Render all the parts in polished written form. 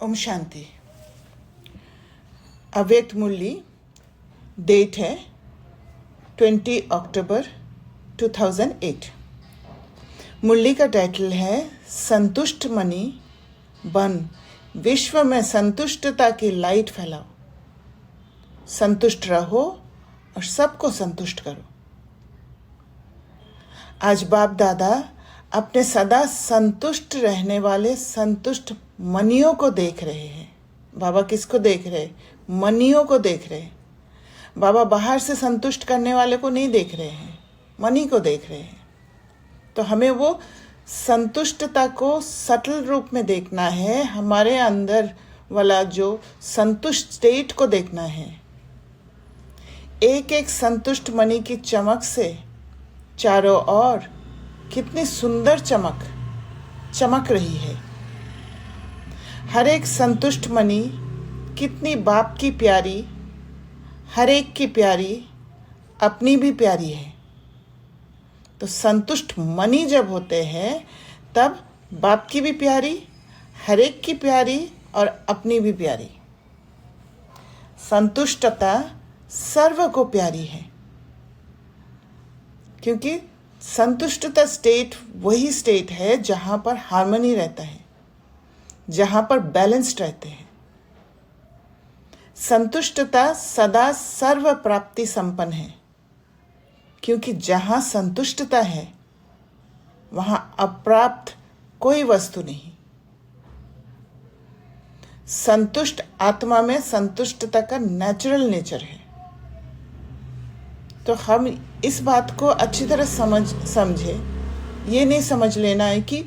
ओम शांति। अव्यक्त मुरली, डेट है 20 अक्टूबर 2008। मुरली का टाइटल है संतुष्ट मनी बन, विश्व में संतुष्टता की लाइट फैलाओ। संतुष्ट रहो और सबको संतुष्ट करो। आज बाप दादा अपने सदा संतुष्ट रहने वाले संतुष्ट मनियों को देख रहे हैं। बाबा किसको देख रहे? मनियों को देख रहे हैं। बाबा बाहर से संतुष्ट करने वाले को नहीं देख रहे हैं, मनी को देख रहे हैं। तो हमें वो संतुष्टता को सटल रूप में देखना है, हमारे अंदर वाला जो संतुष्ट स्टेट को देखना है। एक एक संतुष्ट मनी की चमक से चारों ओर कितनी सुंदर चमक रही है। हर एक संतुष्ट मनी कितनी बाप की प्यारी, हर एक की प्यारी, अपनी भी प्यारी है। तो संतुष्ट मनी जब होते हैं तब बाप की भी प्यारी, हर एक की प्यारी और अपनी भी प्यारी। संतुष्टता सर्व को प्यारी है, क्योंकि संतुष्टता स्टेट वही स्टेट है जहाँ पर हार्मनी रहता है, जहाँ पर बैलेंस्ड रहते हैं। संतुष्टता सदा सर्व प्राप्ति संपन्न है, क्योंकि जहाँ संतुष्टता है वहाँ अप्राप्त कोई वस्तु नहीं। संतुष्ट आत्मा में संतुष्टता का नेचुरल नेचर है। तो हम इस बात को अच्छी तरह समझे। ये नहीं समझ लेना है कि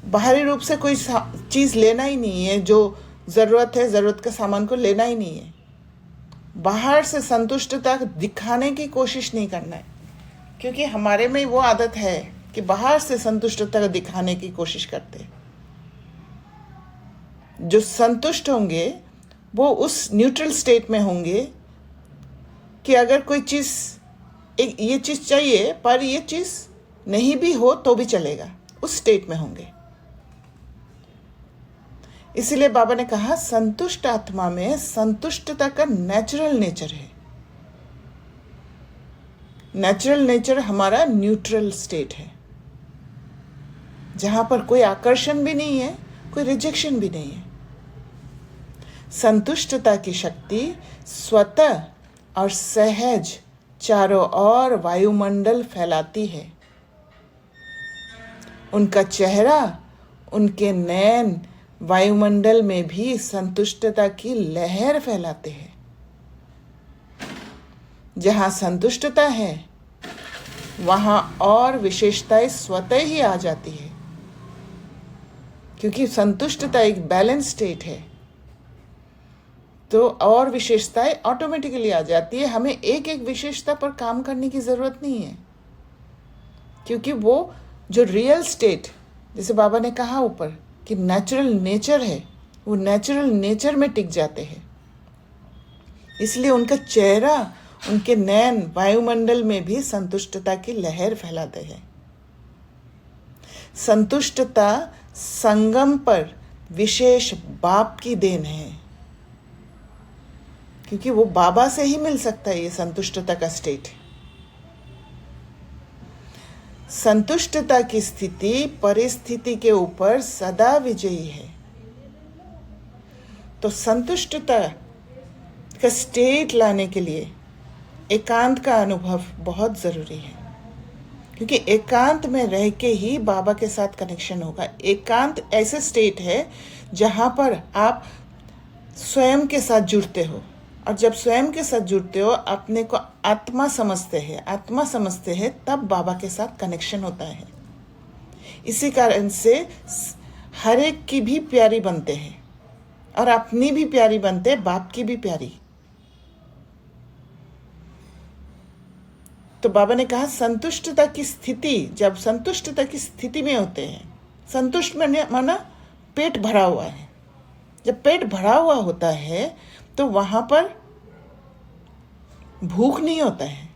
बाहरी रूप से कोई चीज़ लेना ही नहीं है, जो ज़रूरत है ज़रूरत के सामान को लेना ही नहीं है। बाहर से संतुष्टता दिखाने की कोशिश नहीं करना है, क्योंकि हमारे में वो आदत है कि बाहर से संतुष्टता दिखाने की कोशिश करते हैं। जो संतुष्ट होंगे वो उस न्यूट्रल स्टेट में होंगे कि अगर कोई चीज़ ये चीज़ चाहिए पर ये चीज़ नहीं भी हो तो भी चलेगा, उस स्टेट में होंगे। इसीलिए बाबा ने कहा संतुष्ट आत्मा में संतुष्टता का नेचुरल नेचर है। नेचुरल नेचर हमारा न्यूट्रल स्टेट है, जहां पर कोई आकर्षण भी नहीं है, कोई रिजेक्शन भी नहीं है। संतुष्टता की शक्ति स्वतः और सहज चारों ओर वायुमंडल फैलाती है। उनका चेहरा, उनके नैन वायुमंडल में भी संतुष्टता की लहर फैलाते हैं। जहाँ संतुष्टता है वहाँ और विशेषताएं स्वतः ही आ जाती है, क्योंकि संतुष्टता एक बैलेंस स्टेट है। तो और विशेषताएं ऑटोमेटिकली आ जाती है। हमें एक एक विशेषता पर काम करने की ज़रूरत नहीं है, क्योंकि वो जो रियल स्टेट, जैसे बाबा ने कहा ऊपर कि नेचुरल नेचर है, वो नेचुरल नेचर में टिक जाते हैं। इसलिए उनका चेहरा, उनके नैन वायुमंडल में भी संतुष्टता की लहर फैलाते हैं। संतुष्टता संगम पर विशेष बाप की देन है, क्योंकि वो बाबा से ही मिल सकता है ये संतुष्टता का स्टेट। संतुष्टता की स्थिति परिस्थिति के ऊपर सदा विजयी है। तो संतुष्टता का स्टेट लाने के लिए एकांत का अनुभव बहुत ज़रूरी है, क्योंकि एकांत में रह के ही बाबा के साथ कनेक्शन होगा। एकांत ऐसे स्टेट है जहाँ पर आप स्वयं के साथ जुड़ते हो, और जब स्वयं के साथ जुड़ते हो, अपने को आत्मा समझते हैं, तब बाबा के साथ कनेक्शन होता है। इसी कारण से हर एक की भी प्यारी बनते हैं और अपनी भी प्यारी बनते हैं, बाप की भी प्यारी। तो बाबा ने कहा संतुष्टता की स्थिति, जब संतुष्टता की स्थिति में होते हैं, संतुष्ट माना पेट भरा हुआ है। जब पेट भरा हुआ होता है तो वहाँ पर भूख नहीं होता है,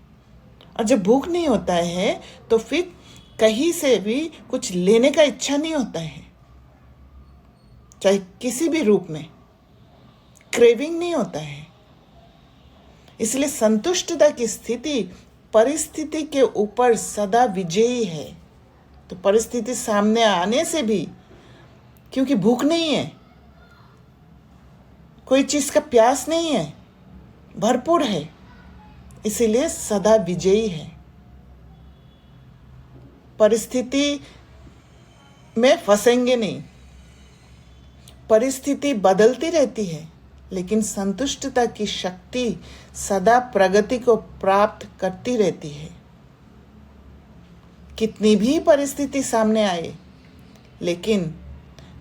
और जब भूख नहीं होता है तो फिर कहीं से भी कुछ लेने का इच्छा नहीं होता है। चाहे किसी भी रूप में, क्रेविंग नहीं होता है। इसलिए संतुष्टता की स्थिति परिस्थिति के ऊपर सदा विजयी है। तो परिस्थिति सामने आने से भी, क्योंकि भूख नहीं है, कोई चीज का प्यास नहीं है, भरपूर है, इसीलिए सदा विजयी है। परिस्थिति में फंसेंगे नहीं। परिस्थिति बदलती रहती है, लेकिन संतुष्टता की शक्ति सदा प्रगति को प्राप्त करती रहती है। कितनी भी परिस्थिति सामने आए, लेकिन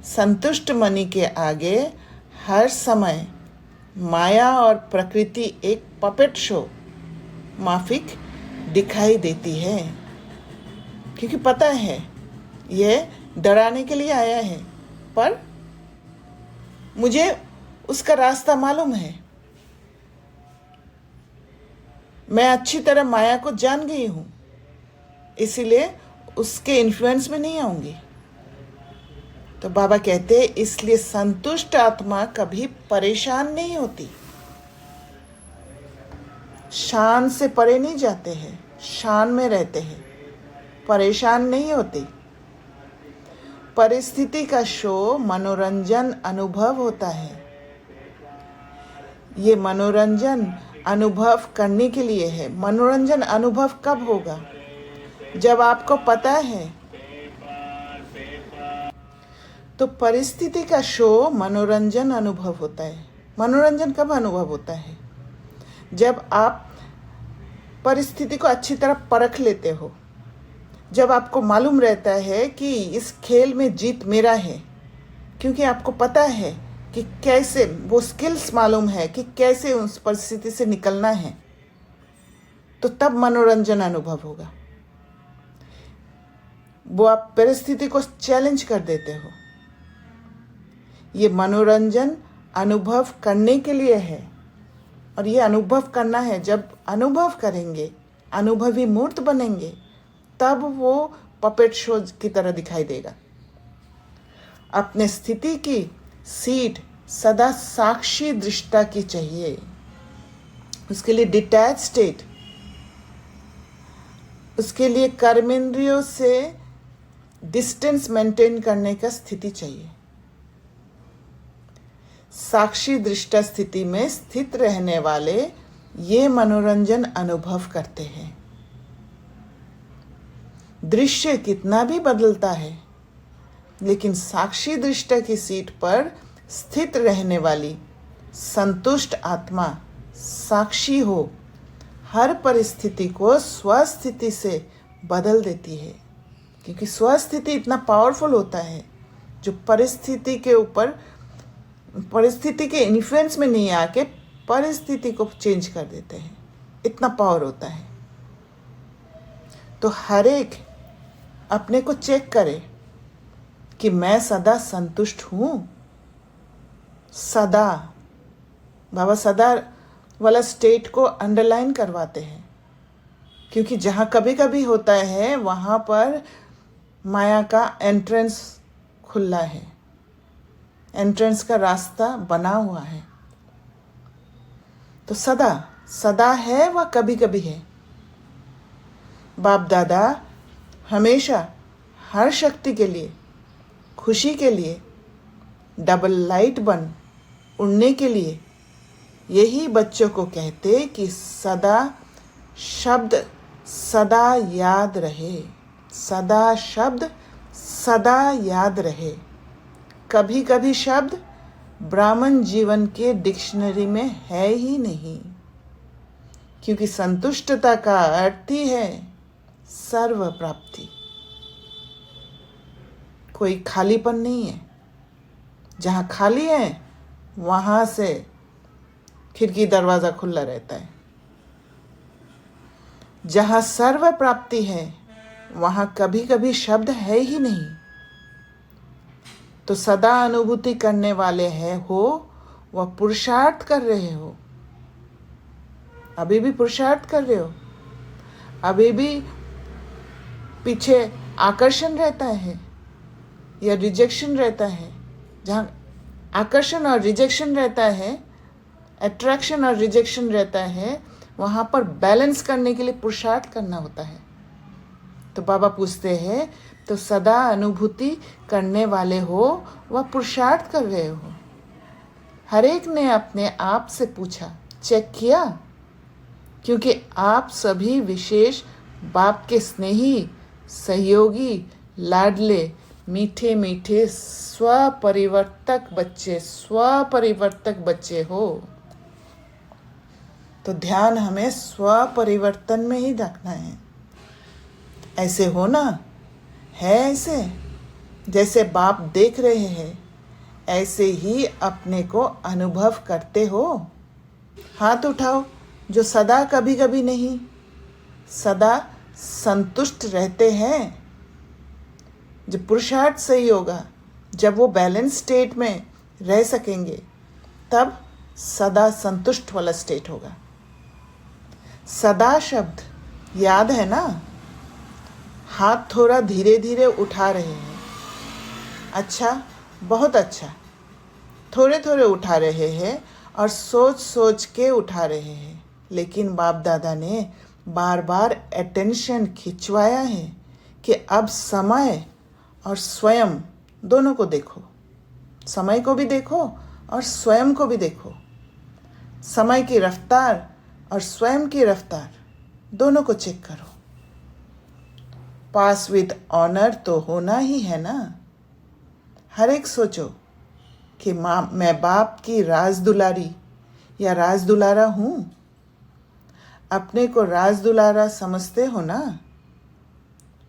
संतुष्ट मनी के आगे हर समय माया और प्रकृति एक पपेट शो माफिक दिखाई देती है, क्योंकि पता है यह डराने के लिए आया है, पर मुझे उसका रास्ता मालूम है। मैं अच्छी तरह माया को जान गई हूं, इसीलिए उसके इन्फ्लुएंस में नहीं आऊंगी। तो बाबा कहते हैं, इसलिए संतुष्ट आत्मा कभी परेशान नहीं होती। शान से परे नहीं जाते हैं, शान में रहते हैं, परेशान नहीं होते। परिस्थिति का शो मनोरंजन अनुभव होता है। ये मनोरंजन अनुभव करने के लिए है। मनोरंजन अनुभव कब होगा? जब आपको पता है। तो परिस्थिति का शो मनोरंजन अनुभव होता है। मनोरंजन कब अनुभव होता है? जब आप परिस्थिति को अच्छी तरह परख लेते हो, जब आपको मालूम रहता है कि इस खेल में जीत मेरा है, क्योंकि आपको पता है कि कैसे, वो स्किल्स मालूम है कि कैसे उस परिस्थिति से निकलना है, तो तब मनोरंजन अनुभव होगा। वो आप परिस्थिति को चैलेंज कर देते हो। ये मनोरंजन अनुभव करने के लिए है, और ये अनुभव करना है। जब अनुभव करेंगे, अनुभवी मूर्त बनेंगे, तब वो पपेट शो की तरह दिखाई देगा। अपने स्थिति की सीट सदा साक्षी दृष्टा की चाहिए। उसके लिए डिटैच स्टेट, उसके लिए कर्मेंद्रियों से डिस्टेंस मेंटेन करने का स्थिति चाहिए। साक्षी दृष्टा स्थिति में स्थित रहने वाले ये मनोरंजन अनुभव करते हैं। दृश्य कितना भी बदलता है, लेकिन साक्षी दृष्टा की सीट पर स्थित रहने वाली संतुष्ट आत्मा साक्षी हो, हर परिस्थिति को स्वस्थिति से बदल देती है। क्योंकि स्वस्थिति इतना पावरफुल होता है, जो परिस्थिति के ऊपर, परिस्थिति के इन्फ्लुएंस में नहीं आके परिस्थिति को चेंज कर देते हैं। इतना पावर होता है। तो हर एक अपने को चेक करे कि मैं सदा संतुष्ट हूं। सदा, बाबा सदा वाला स्टेट को अंडरलाइन करवाते हैं, क्योंकि जहां कभी कभी होता है वहां पर माया का एंट्रेंस खुला है, एंट्रेंस का रास्ता बना हुआ है। तो सदा सदा है, वह कभी कभी है। बाप दादा हमेशा हर शक्ति के लिए, खुशी के लिए, डबल लाइट बन उड़ने के लिए यही बच्चों को कहते कि सदा शब्द सदा याद रहे, सदा शब्द सदा याद रहे। कभी कभी शब्द ब्राह्मण जीवन के डिक्शनरी में है ही नहीं, क्योंकि संतुष्टता का अर्थ ही है सर्व प्राप्ति। कोई खालीपन नहीं है। जहाँ खाली है वहाँ से खिड़की दरवाज़ा खुला रहता है। जहाँ सर्व प्राप्ति है वहाँ कभी कभी शब्द है ही नहीं। तो सदा अनुभूति करने वाले हैं हो, वह पुरुषार्थ कर रहे हो। अभी भी पुरुषार्थ कर रहे हो, अभी भी पीछे आकर्षण रहता है या रिजेक्शन रहता है, जहाँ आकर्षण और रिजेक्शन रहता है, अट्रैक्शन और रिजेक्शन रहता है, वहाँ पर बैलेंस करने के लिए पुरुषार्थ करना होता है। तो बाबा पूछते हैं, तो सदा अनुभूति करने वाले हो वह पुरुषार्थ कर रहे हो? हर एक ने अपने आप से पूछा, चेक किया? क्योंकि आप सभी विशेष बाप के स्नेही, सहयोगी, लाडले, मीठे मीठे स्वपरिवर्तक बच्चे हो। तो ध्यान हमें स्वपरिवर्तन में ही रखना है। ऐसे हो ना, है ऐसे जैसे बाप देख रहे हैं, ऐसे ही अपने को अनुभव करते हो? हाथ उठाओ जो सदा कभी कभी नहीं, सदा संतुष्ट रहते हैं। जब पुरुषार्थ सही होगा, जब वो बैलेंस स्टेट में रह सकेंगे, तब सदा संतुष्ट वाला स्टेट होगा। सदा शब्द याद है ना? हाथ थोड़ा धीरे धीरे उठा रहे हैं। अच्छा, बहुत अच्छा। थोड़े थोड़े उठा रहे हैं और सोच सोच के उठा रहे हैं, लेकिन बाप दादा ने बार बार अटेंशन खिंचवाया है कि अब समय और स्वयं दोनों को देखो। समय को भी देखो और स्वयं को भी देखो। समय की रफ्तार और स्वयं की रफ्तार दोनों को चेक करो। पास विद ऑनर तो होना ही है ना। हर एक सोचो कि मैं बाप की राज दुलारी या राज दुलारा हूँ। अपने को राज दुलारा समझते हो ना।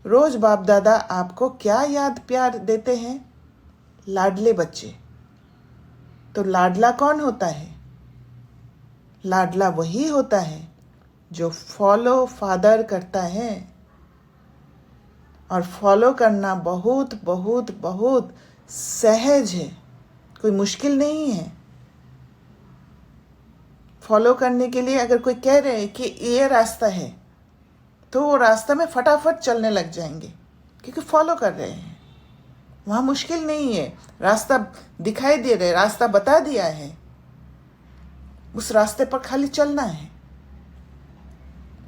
रोज बाप दादा आपको क्या याद प्यार देते हैं? लाडले बच्चे। तो लाडला कौन होता है? लाडला वही होता है जो फॉलो फादर करता है। और फॉलो करना बहुत बहुत बहुत सहज है, कोई मुश्किल नहीं है। फॉलो करने के लिए अगर कोई कह रहे हैं कि ये रास्ता है, तो वो रास्ता में फटाफट चलने लग जाएंगे, क्योंकि फॉलो कर रहे हैं। वहाँ मुश्किल नहीं है, रास्ता दिखाई दे रहा है, रास्ता बता दिया है, उस रास्ते पर खाली चलना है।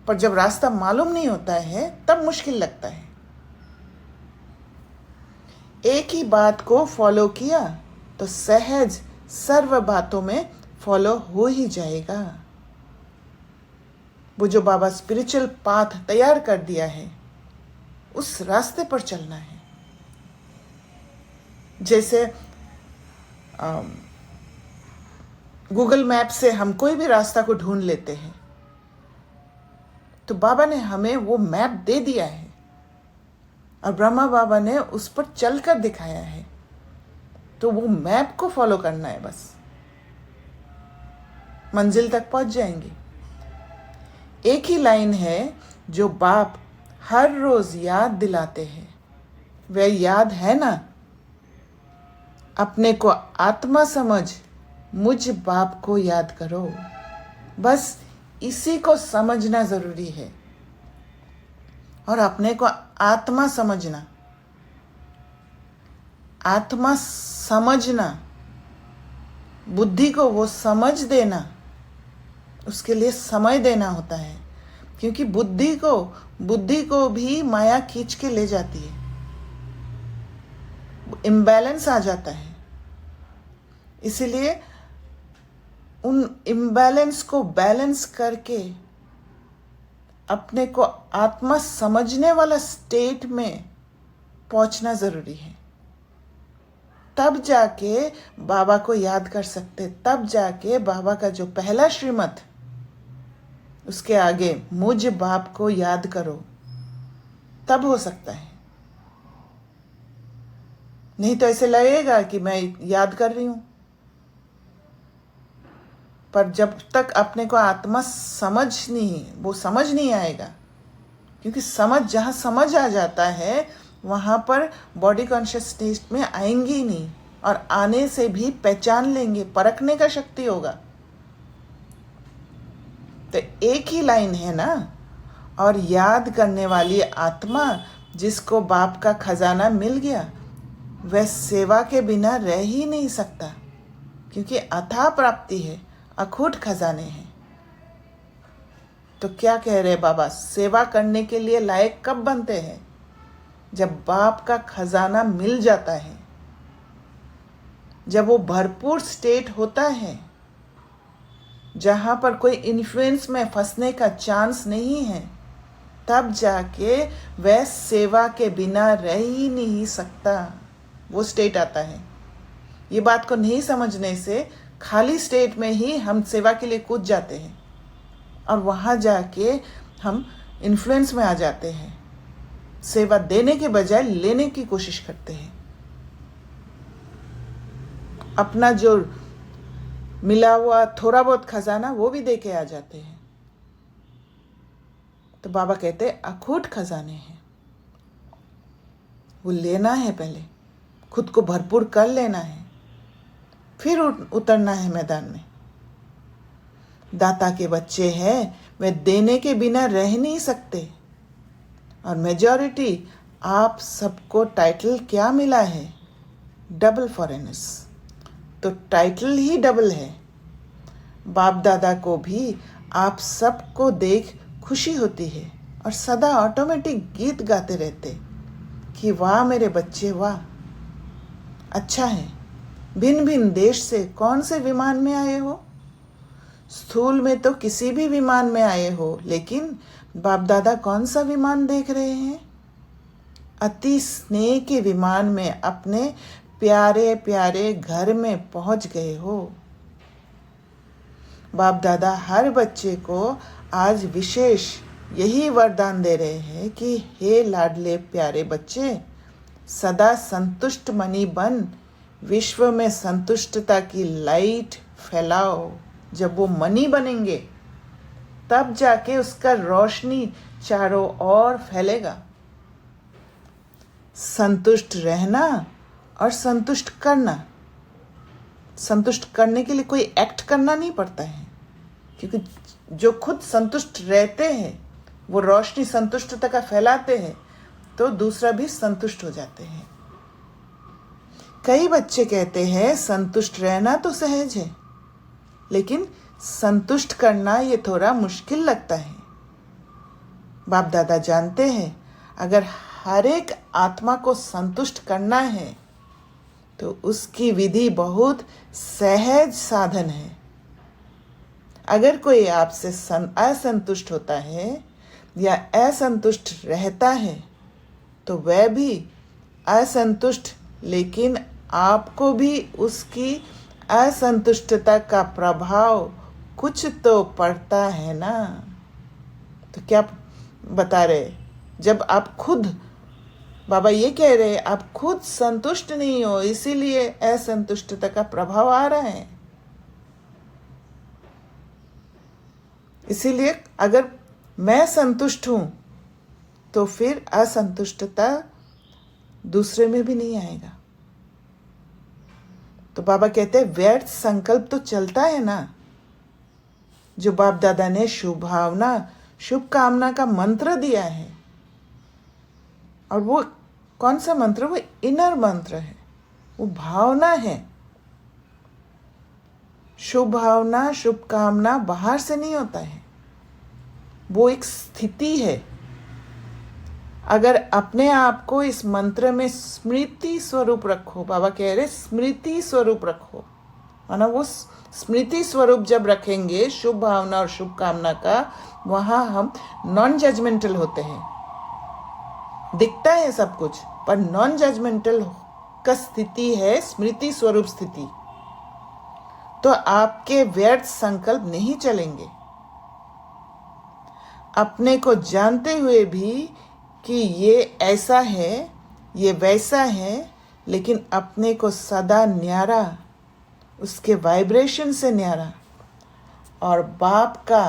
पर जब रास्ता मालूम नहीं होता है, तब मुश्किल लगता है। एक ही बात को फॉलो किया तो सहज सर्व बातों में फॉलो हो ही जाएगा। वो जो बाबा स्पिरिचुअल पाथ तैयार कर दिया है, उस रास्ते पर चलना है। जैसे गूगल मैप से हम कोई भी रास्ता को ढूंढ लेते हैं, तो बाबा ने हमें वो मैप दे दिया है और ब्रह्मा बाबा ने उस पर चलकर दिखाया है। तो वो मैप को फॉलो करना है, बस मंजिल तक पहुंच जाएंगे। एक ही लाइन है जो बाप हर रोज याद दिलाते हैं, वह याद है ना? अपने को आत्मा समझ मुझ बाप को याद करो। बस इसी को समझना जरूरी है। और अपने को आत्मा समझना, आत्मा समझना, बुद्धि को वो समझ देना, उसके लिए समय देना होता है। क्योंकि बुद्धि को भी माया खींच के ले जाती है, इम्बैलेंस आ जाता है। इसीलिए उन इम्बैलेंस को बैलेंस करके अपने को आत्मा समझने वाला स्टेट में पहुंचना जरूरी है। तब जाके बाबा को याद कर सकते, तब जाके बाबा का जो पहला श्रीमत, उसके आगे मुझ बाप को याद करो, तब हो सकता है। नहीं तो ऐसे लगेगा कि मैं याद कर रही हूं, पर जब तक अपने को आत्मा समझ नहीं आएगा। क्योंकि जहाँ समझ आ जाता है, वहाँ पर बॉडी कॉन्शियसनेस में आएंगे ही नहीं, और आने से भी पहचान लेंगे, परखने का शक्ति होगा। तो एक ही लाइन है ना। और याद करने वाली आत्मा जिसको बाप का खजाना मिल गया, वह सेवा के बिना रह ही नहीं सकता। क्योंकि अथाह प्राप्ति है, अखूट खजाने हैं। तो क्या कह रहे बाबा, सेवा करने के लिए लायक कब बनते हैं? जब बाप का खजाना मिल जाता है, जब वो भरपूर स्टेट होता है, जहां पर कोई इन्फ्लुएंस में फंसने का चांस नहीं है, तब जाके वह सेवा के बिना रह ही नहीं सकता। वो स्टेट आता है। ये बात को नहीं समझने से खाली स्टेट में ही हम सेवा के लिए कूद जाते हैं और वहाँ जाके हम इन्फ्लुएंस में आ जाते हैं। सेवा देने के बजाय लेने की कोशिश करते हैं। अपना जो मिला हुआ थोड़ा बहुत खजाना वो भी दे के आ जाते हैं। तो बाबा कहते हैं अखूट खजाने हैं, वो लेना है, पहले खुद को भरपूर कर लेना है, फिर उतरना है मैदान में। दाता के बच्चे हैं, वे देने के बिना रह नहीं सकते। और मेजॉरिटी आप सबको टाइटल क्या मिला है? Double foreigners. तो टाइटल ही डबल है। बाप दादा को भी आप सबको देख खुशी होती है और सदा ऑटोमेटिक गीत गाते रहते कि वाह मेरे बच्चे वाह, अच्छा है। भिन्न भिन्न देश से कौन से विमान में आए हो? स्थूल में तो किसी भी विमान में आए हो, लेकिन बाप दादा कौन सा विमान देख रहे हैं? अति स्नेह के विमान में अपने प्यारे प्यारे घर में पहुंच गए हो। बाप दादा हर बच्चे को आज विशेष यही वरदान दे रहे हैं कि हे लाडले प्यारे बच्चे, सदा संतुष्ट मणि बन विश्व में संतुष्टता की लाइट फैलाओ। जब वो मणि बनेंगे तब जाके उसका रोशनी चारों ओर फैलेगा। संतुष्ट रहना और संतुष्ट करना, संतुष्ट करने के लिए कोई एक्ट करना नहीं पड़ता है, क्योंकि जो खुद संतुष्ट रहते हैं वो रोशनी संतुष्टता का फैलाते हैं, तो दूसरा भी संतुष्ट हो जाते हैं। कई बच्चे कहते हैं संतुष्ट रहना तो सहज है, लेकिन संतुष्ट करना ये थोड़ा मुश्किल लगता है। बाप दादा जानते हैं अगर हर एक आत्मा को संतुष्ट करना है तो उसकी विधि बहुत सहज साधन है। अगर कोई आपसे असंतुष्ट होता है या असंतुष्ट रहता है तो वह भी असंतुष्ट, लेकिन आपको भी उसकी असंतुष्टता का प्रभाव कुछ तो पड़ता है ना। तो क्या बता रहे, जब आप खुद, बाबा ये कह रहे आप खुद संतुष्ट नहीं हो, इसीलिए असंतुष्टता का प्रभाव आ रहा है। इसीलिए अगर मैं संतुष्ट हूं तो फिर असंतुष्टता दूसरे में भी नहीं आएगा। तो बाबा कहते हैं व्यर्थ संकल्प तो चलता है ना। जो बाप दादा ने शुभ भावना शुभ कामना का मंत्र दिया है, और वो कौन सा मंत्र? वो इनर मंत्र है, वो भावना है। शुभ भावना शुभ कामना बाहर से नहीं होता है, वो एक स्थिति है। अगर अपने आप को इस मंत्र में स्मृति स्वरूप रखो, बाबा कह रहे स्मृति स्वरूप रखो, माना वो स्मृति स्वरूप जब रखेंगे शुभ भावना और शुभ कामना का, वहां हम नॉन जजमेंटल होते हैं। दिखता है सब कुछ, पर नॉन जजमेंटल का स्थिति है स्मृति स्वरूप स्थिति। तो आपके व्यर्थ संकल्प नहीं चलेंगे। अपने को जानते हुए भी कि ये ऐसा है, ये वैसा है, लेकिन अपने को सदा न्यारा, उसके वाइब्रेशन से न्यारा और बाप का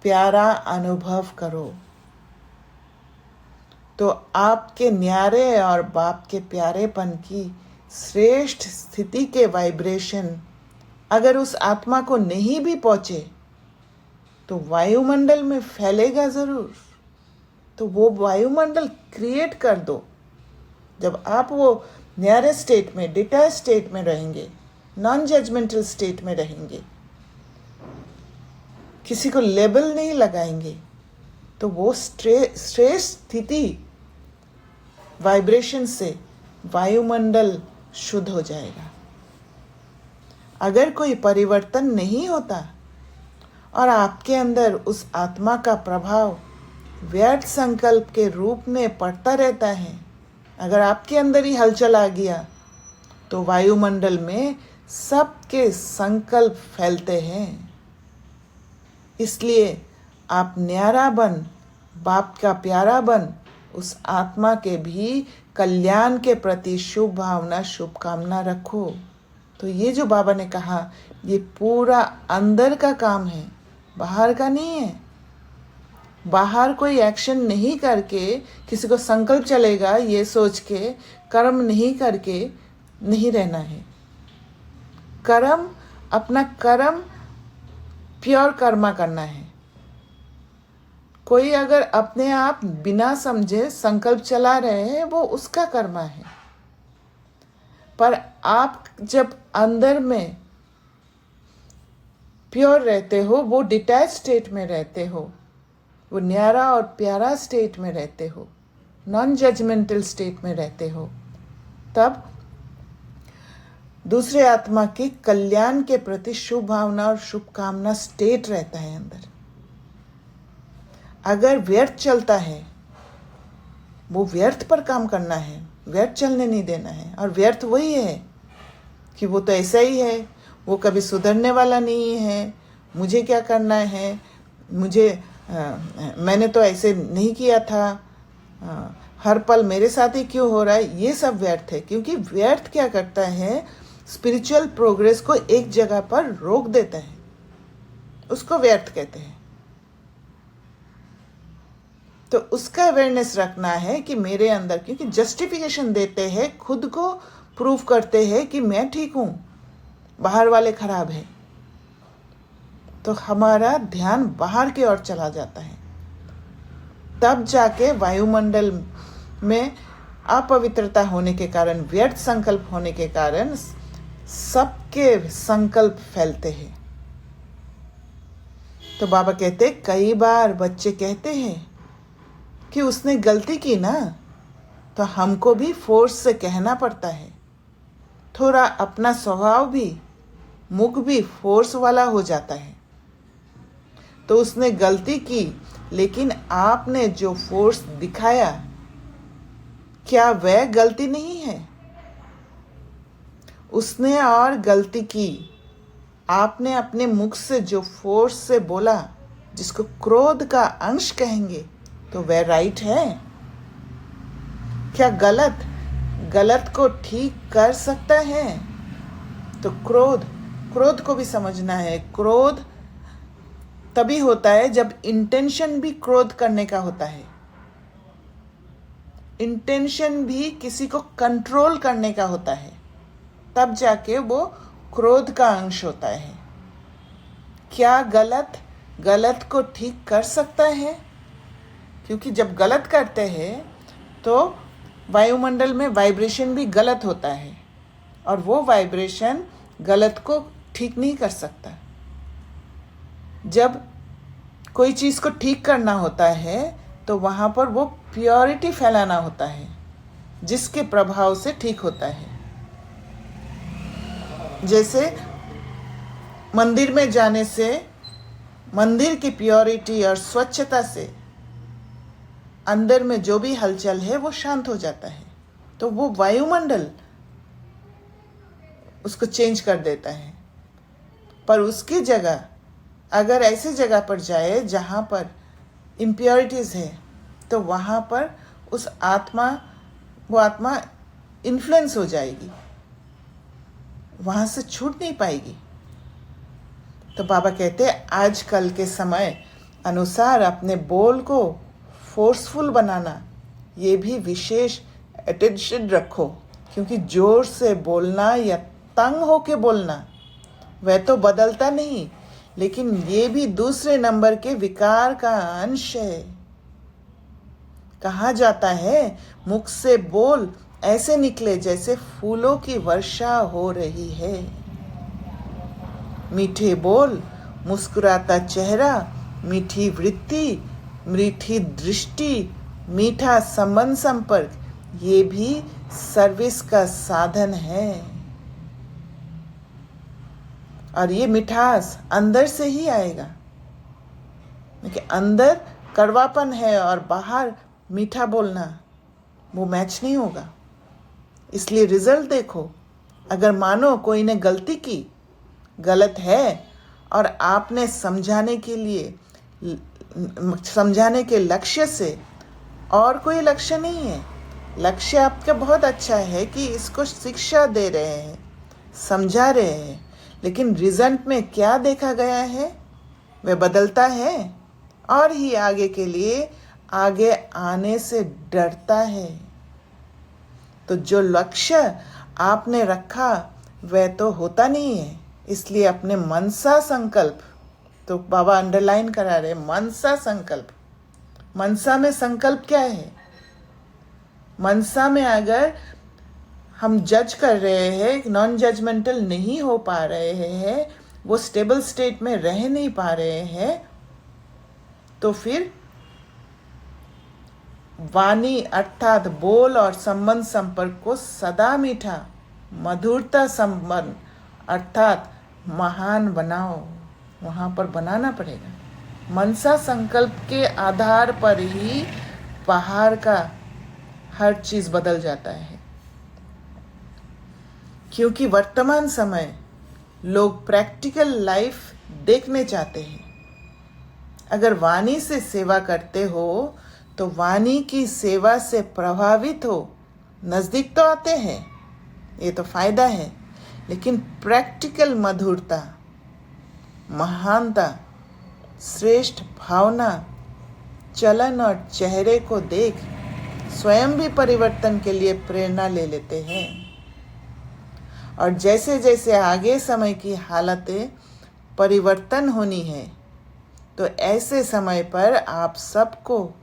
प्यारा अनुभव करो। तो आपके न्यारे और बाप के प्यारेपन की श्रेष्ठ स्थिति के वाइब्रेशन अगर उस आत्मा को नहीं भी पहुंचे तो वायुमंडल में फैलेगा जरूर। तो वो वायुमंडल क्रिएट कर दो। जब आप वो न्यारे स्टेट में, डिटैच स्टेट में रहेंगे, नॉन जजमेंटल स्टेट में रहेंगे, किसी को लेबल नहीं लगाएंगे, तो वो श्रेष्ठ स्थिति वाइब्रेशन से वायुमंडल शुद्ध हो जाएगा। अगर कोई परिवर्तन नहीं होता और आपके अंदर उस आत्मा का प्रभाव व्यर्थ संकल्प के रूप में पड़ता रहता है, अगर आपके अंदर ही हलचल आ गया, तो वायुमंडल में सबके संकल्प फैलते हैं। इसलिए आप न्यारा बन, बाप का प्यारा बन, उस आत्मा के भी कल्याण के प्रति शुभ भावना, शुभकामना रखो। तो ये जो बाबा ने कहा, ये पूरा अंदर का काम है, बाहर का नहीं है। बाहर कोई एक्शन नहीं करके किसी को संकल्प चलेगा ये सोच के कर्म नहीं करके नहीं रहना है। कर्म, अपना कर्म प्योर कर्मा करना है। कोई अगर अपने आप बिना समझे संकल्प चला रहे हैं, वो उसका कर्मा है। पर आप जब अंदर में प्योर रहते हो, वो डिटैच स्टेट में रहते हो, वो न्यारा और प्यारा स्टेट में रहते हो, नॉन जजमेंटल स्टेट में रहते हो, तब दूसरे आत्मा के कल्याण के प्रति शुभ भावना और शुभकामना स्टेट रहता है अंदर। अगर व्यर्थ चलता है, वो व्यर्थ पर काम करना है, व्यर्थ चलने नहीं देना है। और व्यर्थ वही है कि वो तो ऐसा ही है, वो कभी सुधरने वाला नहीं है, मुझे क्या करना है, मैंने तो ऐसे नहीं किया था, हर पल मेरे साथ ही क्यों हो रहा है, ये सब व्यर्थ है। क्योंकि व्यर्थ क्या करता है, स्पिरिचुअल प्रोग्रेस को एक जगह पर रोक देता है, उसको व्यर्थ कहते हैं। तो उसका अवेयरनेस रखना है कि मेरे अंदर, क्योंकि जस्टिफिकेशन देते हैं, खुद को प्रूव करते हैं कि मैं ठीक हूँ, बाहर वाले खराब हैं, तो हमारा ध्यान बाहर की ओर चला जाता है। तब जाके वायुमंडल में अपवित्रता होने के कारण, व्यर्थ संकल्प होने के कारण सबके संकल्प फैलते हैं। तो बाबा कहते, कई बार बच्चे कहते हैं कि उसने गलती की ना, तो हमको भी फोर्स से कहना पड़ता है। थोड़ा अपना स्वभाव भी, मुख भी फोर्स वाला हो जाता है। तो उसने गलती की, लेकिन आपने जो फोर्स दिखाया, क्या वह गलती नहीं है? उसने और गलती की, आपने अपने मुख से जो फोर्स से बोला, जिसको क्रोध का अंश कहेंगे, तो वह राइट है? क्या गलत को ठीक कर सकता है? तो क्रोध को भी समझना है। क्रोध तभी होता है जब इंटेंशन भी क्रोध करने का होता है, इंटेंशन भी किसी को कंट्रोल करने का होता है, तब जाके वो क्रोध का अंश होता है। क्या गलत को ठीक कर सकता है? क्योंकि जब गलत करते हैं तो वायुमंडल में वाइब्रेशन भी गलत होता है, और वो वाइब्रेशन गलत को ठीक नहीं कर सकता। जब कोई चीज़ को ठीक करना होता है तो वहाँ पर वो प्योरिटी फैलाना होता है, जिसके प्रभाव से ठीक होता है। जैसे मंदिर में जाने से मंदिर की प्योरिटी और स्वच्छता से अंदर में जो भी हलचल है वो शांत हो जाता है, तो वो वायुमंडल उसको चेंज कर देता है। पर उसकी जगह अगर ऐसी जगह पर जाए जहाँ पर इम्प्योरिटीज़ है, तो वहाँ पर वो आत्मा इन्फ्लुएंस हो जाएगी, वहाँ से छूट नहीं पाएगी। तो बाबा कहते हैं, आजकल के समय अनुसार अपने बोल को फोर्सफुल बनाना, ये भी विशेष अटेंशन रखो। क्योंकि जोर से बोलना या तंग होके बोलना वह तो बदलता नहीं, लेकिन ये भी दूसरे नंबर के विकार का अंश है। कहा जाता है, मुख से बोल ऐसे निकले जैसे फूलों की वर्षा हो रही है। मीठे बोल, मुस्कुराता चेहरा, मीठी वृत्ति, मीठी दृष्टि, मीठा संबंध संपर्क, ये भी सर्विस का साधन है। और ये मिठास अंदर से ही आएगा, क्योंकि अंदर कड़वापन है और बाहर मीठा बोलना, वो मैच नहीं होगा। इसलिए रिजल्ट देखो। अगर मानो कोई ने गलती की, गलत है, और आपने समझाने के लक्ष्य से, और कोई लक्ष्य नहीं है, लक्ष्य आपका बहुत अच्छा है कि इसको शिक्षा दे रहे हैं, समझा रहे हैं, लेकिन रिजल्ट में क्या देखा गया है वह बदलता है और ही आगे के लिए आगे आने से डरता है। तो जो लक्ष्य आपने रखा वह तो होता नहीं है। इसलिए अपने मनसा संकल्प, तो बाबा अंडरलाइन करा रहे, मनसा संकल्प। मनसा में संकल्प क्या है? मनसा में अगर हम जज कर रहे हैं, नॉन जजमेंटल नहीं हो पा रहे हैं, वो स्टेबल स्टेट में रह नहीं पा रहे हैं, तो फिर वाणी अर्थात बोल और संबंध संपर्क को सदा मीठा, मधुरता संबंध अर्थात महान बनाओ। वहाँ पर बनाना पड़ेगा। मनसा संकल्प के आधार पर ही बाहर का हर चीज़ बदल जाता है। क्योंकि वर्तमान समय लोग प्रैक्टिकल लाइफ देखने चाहते हैं। अगर वाणी से सेवा करते हो तो वाणी की सेवा से प्रभावित हो, नज़दीक तो आते हैं, ये तो फायदा है, लेकिन प्रैक्टिकल मधुरता, महानता, श्रेष्ठ भावना, चलन और चेहरे को देख स्वयं भी परिवर्तन के लिए प्रेरणा ले लेते हैं। और जैसे जैसे आगे समय की हालतें परिवर्तन होनी है, तो ऐसे समय पर आप सबको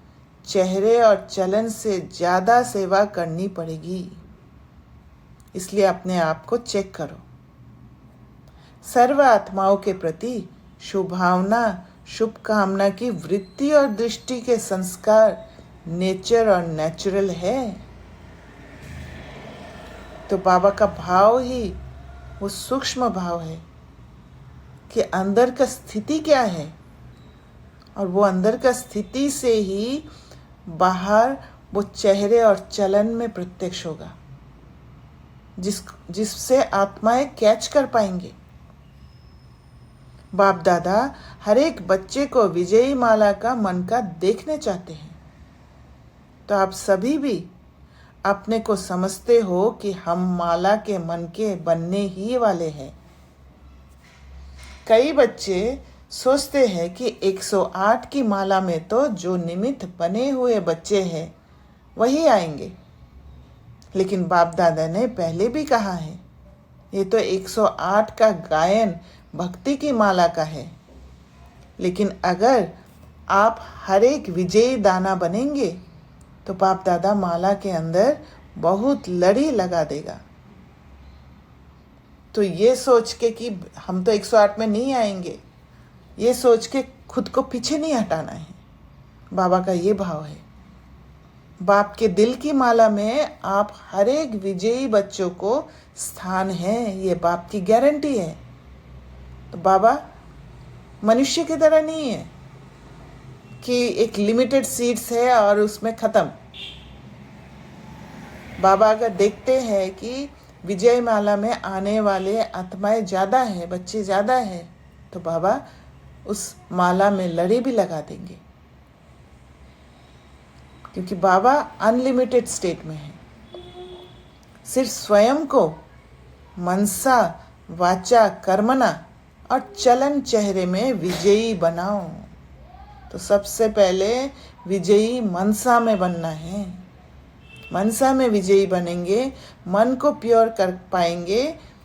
चेहरे और चलन से ज़्यादा सेवा करनी पड़ेगी। इसलिए अपने आप को चेक करो। सर्व आत्माओं के प्रति शुभभावना, शुभकामना की वृत्ति और दृष्टि के संस्कार नेचर और नेचुरल है। तो बाबा का भाव ही वो सूक्ष्म भाव है कि अंदर का स्थिति क्या है, और वो अंदर का स्थिति से ही बाहर वो चेहरे और चलन में प्रत्यक्ष होगा, जिससे आत्माएं कैच कर पाएंगे। बाप दादा हर एक बच्चे को विजयी माला का मन का देखने चाहते हैं। तो आप सभी भी अपने को समझते हो कि हम माला के मन के बनने ही वाले हैं। कई बच्चे सोचते हैं कि 108 की माला में तो जो निमित्त बने हुए बच्चे हैं वही आएंगे, लेकिन बाप दादा ने पहले भी कहा है, ये तो 108 का गायन भक्ति की माला का है। लेकिन अगर आप हर एक विजयी दाना बनेंगे तो बाप दादा माला के अंदर बहुत लड़ी लगा देगा। तो ये सोच के कि हम तो 108 में नहीं आएंगे, ये सोच के खुद को पीछे नहीं हटाना है। बाबा का ये भाव है। बाप के दिल की माला में आप हर एक विजयी बच्चों को स्थान है, ये बाप की गारंटी है। तो बाबा मनुष्य की तरह नहीं है कि एक लिमिटेड सीट्स है और उसमें ख़त्म। बाबा अगर देखते हैं कि विजय माला में आने वाले आत्माएं ज़्यादा हैं, बच्चे ज़्यादा हैं, तो बाबा उस माला में लड़ी भी लगा देंगे, क्योंकि बाबा अनलिमिटेड स्टेट में है। सिर्फ स्वयं को मनसा वाचा कर्मणा और चलन चेहरे में विजयी बनाओ। तो सबसे पहले विजयी मनसा में बनना है। मनसा में विजयी बनेंगे, मन को प्योर कर पाएंगे,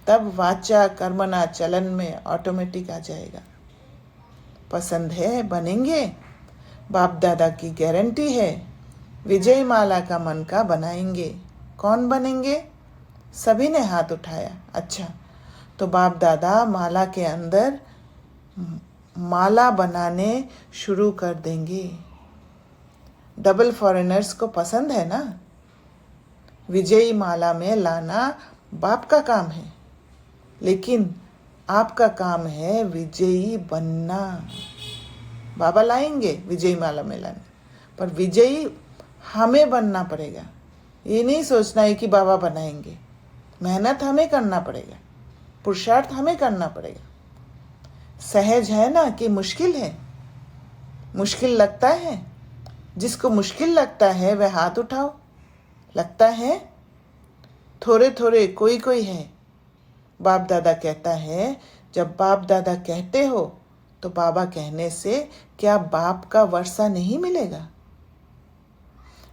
तब वाचा कर्मणा चलन में ऑटोमेटिक आ जाएगा। पसंद है बनेंगे, बाप दादा की गारंटी है। विजय माला का मन का बनाएंगे। कौन बनेंगे? सभी ने हाथ उठाया। अच्छा, तो बाप दादा माला के अंदर माला बनाने शुरू कर देंगे। डबल फॉरेनर्स को पसंद है ना, विजयी माला में लाना बाप का काम है, लेकिन आपका काम है विजयी बनना। बाबा लाएंगे विजयी माला में लाने, पर विजयी हमें बनना पड़ेगा। ये नहीं सोचना है कि बाबा बनाएंगे। मेहनत हमें करना पड़ेगा, पुरुषार्थ हमें करना पड़ेगा। सहज है ना कि मुश्किल है? मुश्किल लगता है? जिसको मुश्किल लगता है वह हाथ उठाओ। लगता है? थोड़े थोड़े कोई कोई है। बाप दादा कहता है, जब बाप दादा कहते हो तो बाबा कहने से क्या बाप का वर्षा नहीं मिलेगा?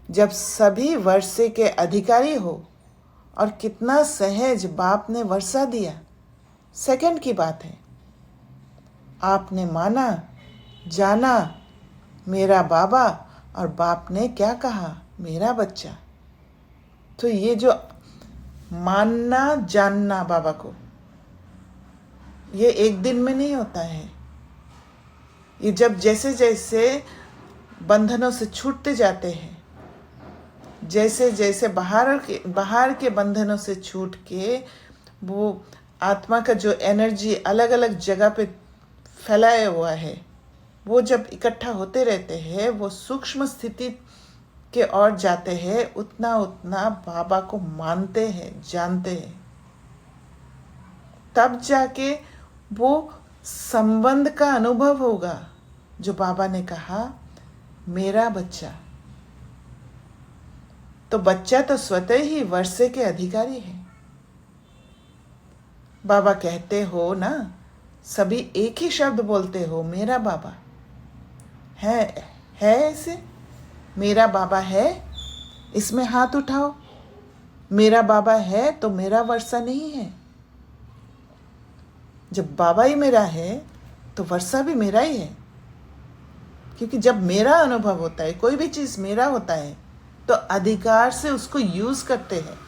जब सभी वर्षे के अधिकारी हो, और कितना सहज बाप ने वर्षा दिया। सेकंड की बात है, आपने माना, जाना मेरा बाबा, और बाप ने क्या कहा? मेरा बच्चा। तो ये जो मानना जानना बाबा को, ये एक दिन में नहीं होता है। ये जब जैसे जैसे बंधनों से छूटते जाते हैं, जैसे जैसे बाहर के बंधनों से छूट के वो आत्मा का जो एनर्जी अलग अलग जगह पे फैलाया हुआ है, वो जब इकट्ठा होते रहते हैं, वो सूक्ष्म स्थिति के ओर जाते हैं, उतना उतना बाबा को मानते हैं, जानते हैं। तब जाके वो संबंध का अनुभव होगा, जो बाबा ने कहा मेरा बच्चा। तो बच्चा तो स्वतः ही वर्षे के अधिकारी है। बाबा कहते हो ना, सभी एक ही शब्द बोलते हो, मेरा बाबा है ऐसे? मेरा बाबा है, इसमें हाथ उठाओ। मेरा बाबा है तो मेरा वर्षा नहीं है। जब बाबा ही मेरा है तो वर्षा भी मेरा ही है, क्योंकि जब मेरा अनुभव होता है, कोई भी चीज़ मेरा होता है, तो अधिकार से उसको यूज करते हैं।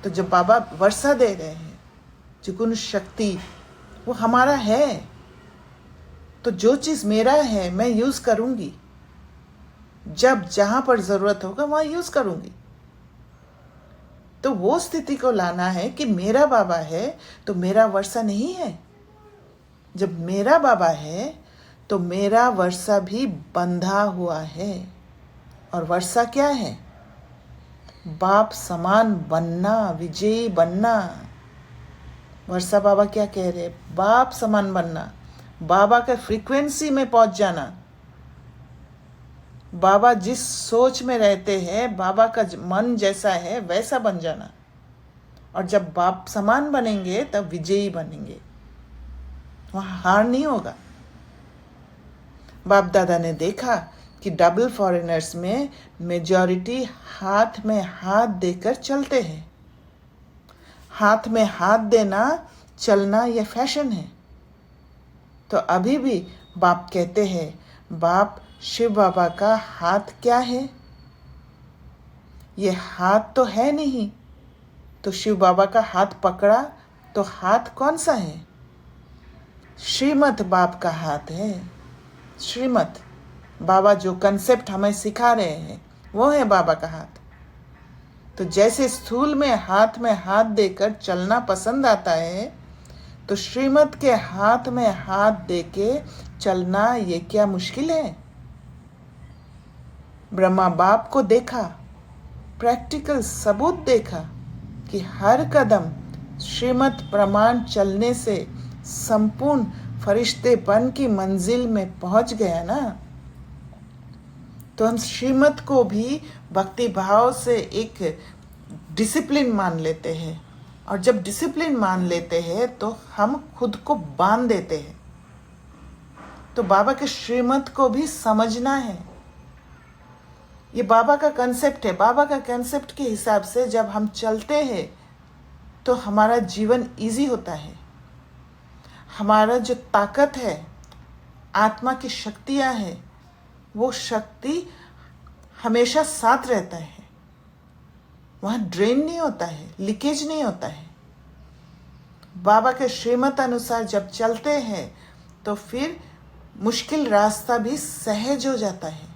तो जब बाबा वर्षा दे रहे हैं, त्रिगुण शक्ति, वो हमारा है, तो जो चीज़ मेरा है मैं यूज करूंगी। जब जहां पर जरूरत होगा वहां यूज करूंगी। तो वो स्थिति को लाना है कि मेरा बाबा है तो मेरा वर्षा नहीं है। जब मेरा बाबा है तो मेरा वर्षा भी बंधा हुआ है। और वर्षा क्या है? बाप समान बनना, विजयी बनना। वर्षा बाबा क्या कह रहे? बाप समान बनना, बाबा के फ्रीक्वेंसी में पहुंच जाना। बाबा जिस सोच में रहते हैं, बाबा का मन जैसा है वैसा बन जाना। और जब बाप समान बनेंगे तब विजयी बनेंगे, वहां हार नहीं होगा। बाप दादा ने देखा कि डबल फॉरेनर्स में मेजॉरिटी हाथ में हाथ देकर चलते हैं। हाथ में हाथ देना, चलना, यह फैशन है। तो अभी भी बाप कहते हैं, बाप शिव बाबा का हाथ क्या है? ये हाथ तो है नहीं। तो शिव बाबा का हाथ पकड़ा तो हाथ कौन सा है? श्रीमत बाप का हाथ है। श्रीमत बाबा जो कंसेप्ट हमें सिखा रहे हैं, वो है बाबा का हाथ। तो जैसे स्थूल में हाथ देकर चलना पसंद आता है, तो श्रीमत के हाथ में हाथ देके चलना ये क्या मुश्किल है? ब्रह्मा बाप को देखा, प्रैक्टिकल सबूत देखा कि हर कदम श्रीमत प्रमाण चलने से संपूर्ण फरिश्तेपन की मंजिल में पहुंच गया ना। तो हम श्रीमत को भी भक्ति भाव से एक डिसिप्लिन मान लेते हैं, और जब डिसिप्लिन मान लेते हैं तो हम खुद को बांध देते हैं। तो बाबा के श्रीमत को भी समझना है। ये बाबा का कंसेप्ट है। बाबा का कंसेप्ट के हिसाब से जब हम चलते हैं तो हमारा जीवन इजी होता है। हमारा जो ताकत है, आत्मा की शक्तियाँ हैं, वो शक्ति हमेशा साथ रहता है। वहाँ ड्रेन नहीं होता है, लीकेज नहीं होता है। बाबा के श्रीमत अनुसार जब चलते हैं तो फिर मुश्किल रास्ता भी सहज हो जाता है।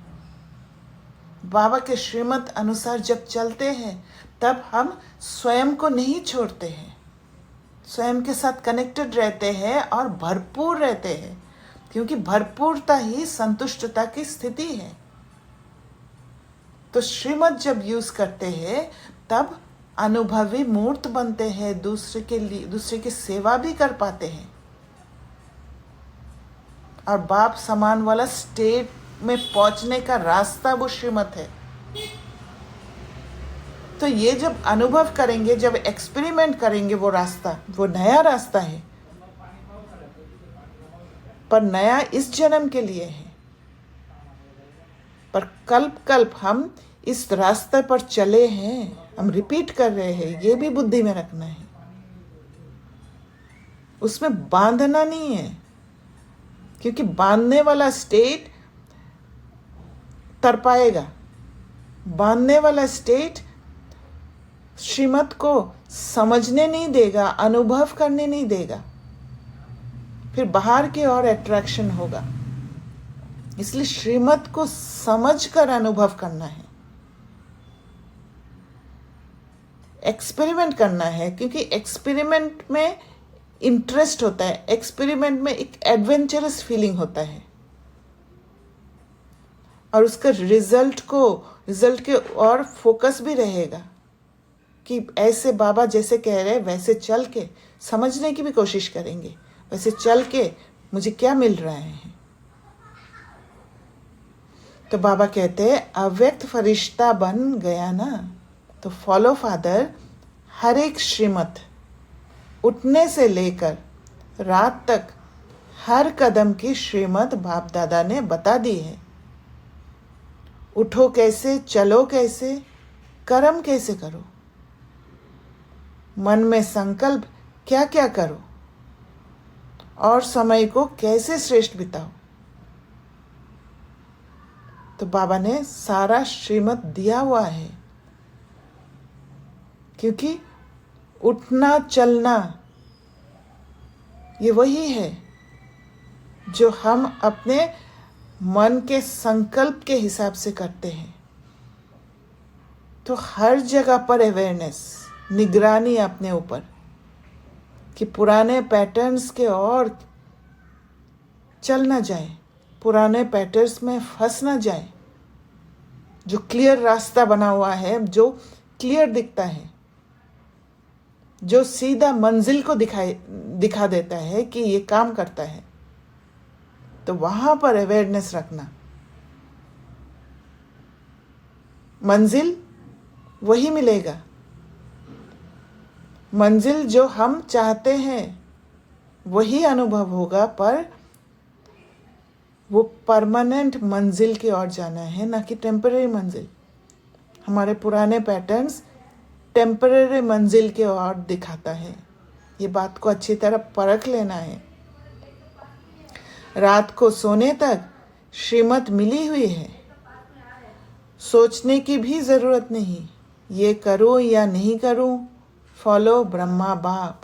बाबा के श्रीमत अनुसार जब चलते हैं तब हम स्वयं को नहीं छोड़ते हैं, स्वयं के साथ कनेक्टेड रहते हैं और भरपूर रहते हैं, क्योंकि भरपूरता ही संतुष्टता की स्थिति है। तो श्रीमत जब यूज करते हैं तब अनुभवी मूर्त बनते हैं, दूसरे की सेवा भी कर पाते हैं और बाप समान वाला स्टेट में पहुंचने का रास्ता वो श्रीमत है। तो ये जब अनुभव करेंगे, जब एक्सपेरिमेंट करेंगे, वो रास्ता, वो नया रास्ता है, पर नया इस जन्म के लिए है। पर कल्प कल्प हम इस रास्ते पर चले हैं, हम रिपीट कर रहे हैं, ये भी बुद्धि में रखना है। उसमें बांधना नहीं है, क्योंकि बांधने वाला स्टेट तर पाएगा, बांधने वाला स्टेट श्रीमत को समझने नहीं देगा, अनुभव करने नहीं देगा, फिर बाहर की ओर अट्रैक्शन होगा। इसलिए श्रीमत को समझकर अनुभव करना है, एक्सपेरिमेंट करना है, क्योंकि एक्सपेरिमेंट में इंटरेस्ट होता है, एक्सपेरिमेंट में एक एडवेंचरस फीलिंग होता है और उसका रिजल्ट के और फोकस भी रहेगा कि ऐसे बाबा जैसे कह रहे हैं वैसे चल के समझने की भी कोशिश करेंगे, वैसे चल के मुझे क्या मिल रहा है। तो बाबा कहते हैं अव्यक्त फरिश्ता बन गया ना, तो फॉलो फादर हर एक श्रीमत उठने से लेकर रात तक हर कदम की श्रीमत बाप दादा ने बता दी है। उठो कैसे, चलो कैसे, कर्म कैसे करो, मन में संकल्प क्या क्या करो और समय को कैसे श्रेष्ठ बिताओ। तो बाबा ने सारा श्रीमत दिया हुआ है, क्योंकि उठना चलना ये वही है जो हम अपने मन के संकल्प के हिसाब से करते हैं। तो हर जगह पर अवेयरनेस, निगरानी अपने ऊपर कि पुराने पैटर्न्स के और चल ना जाए, पुराने पैटर्न्स में फंस ना जाए। जो क्लियर रास्ता बना हुआ है, जो क्लियर दिखता है, जो सीधा मंजिल को दिखा देता है कि ये काम करता है, तो वहां पर अवेयरनेस रखना। मंजिल वही मिलेगा, मंजिल जो हम चाहते हैं वही अनुभव होगा, पर वो परमानेंट मंजिल की ओर जाना है, ना कि टेम्पररी मंजिल। हमारे पुराने पैटर्न्स टेम्पररी मंजिल की ओर दिखाता है, ये बात को अच्छी तरह परख लेना है। रात को सोने तक श्रीमत मिली हुई है, सोचने की भी जरूरत नहीं, ये करूं या नहीं करूं, फॉलो ब्रह्मा बाप।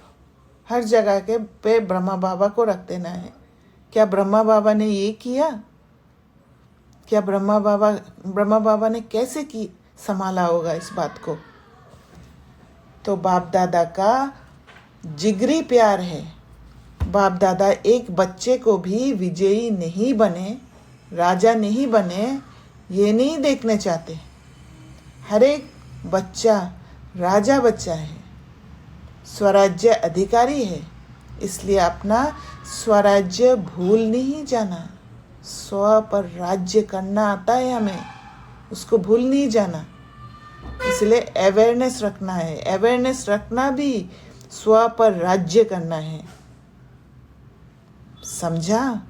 हर जगह के पे ब्रह्मा बाबा को रख देना है। क्या ब्रह्मा बाबा ने ये किया, क्या ब्रह्मा बाबा ने कैसे की संभाला होगा इस बात को। तो बाप दादा का जिगरी प्यार है। बाप दादा एक बच्चे को भी विजयी नहीं बने, राजा नहीं बने, ये नहीं देखने चाहते। हर एक बच्चा राजा बच्चा है, स्वराज्य अधिकारी है, इसलिए अपना स्वराज्य भूल नहीं जाना। स्व पर राज्य करना आता है हमें, उसको भूल नहीं जाना। इसलिए अवेयरनेस रखना है, अवेयरनेस रखना भी स्व पर राज्य करना है। समझा?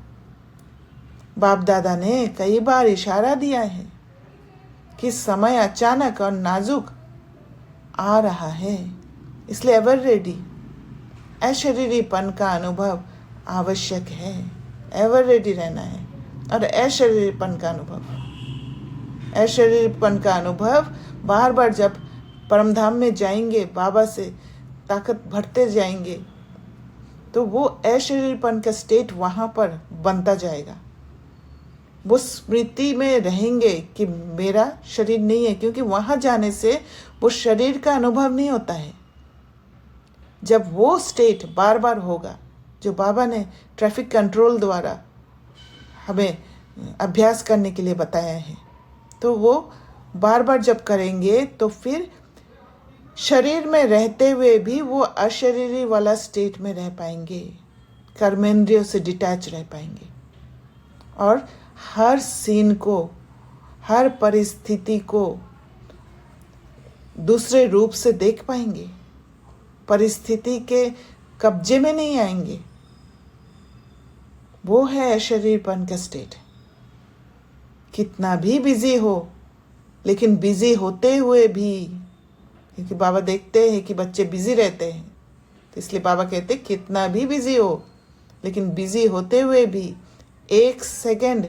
बाप दादा ने कई बार इशारा दिया है कि समय अचानक और नाजुक आ रहा है, इसलिए एवर रेडी। अशरीरीपन का अनुभव आवश्यक है, एवर रेडी रहना है। और अशरीरीपन का अनुभव बार बार जब परमधाम में जाएंगे, बाबा से ताकत भरते जाएंगे, तो वो अशरीरपन का स्टेट वहाँ पर बनता जाएगा। वो स्मृति में रहेंगे कि मेरा शरीर नहीं है, क्योंकि वहाँ जाने से वो शरीर का अनुभव नहीं होता है। जब वो स्टेट बार बार होगा, जो बाबा ने ट्रैफिक कंट्रोल द्वारा हमें अभ्यास करने के लिए बताया है, तो वो बार बार जब करेंगे तो फिर शरीर में रहते हुए भी वो अशरीरी वाला स्टेट में रह पाएंगे, कर्मेंद्रियों से डिटैच रह पाएंगे और हर सीन को, हर परिस्थिति को दूसरे रूप से देख पाएंगे, परिस्थिति के कब्जे में नहीं आएंगे। वो है अशरीरपन का स्टेट। कितना भी बिजी हो, लेकिन बिजी होते हुए भी, क्योंकि बाबा देखते हैं कि बच्चे बिजी रहते हैं, तो इसलिए बाबा कहते हैं कितना भी बिजी हो, लेकिन बिजी होते हुए भी 1 सेकंड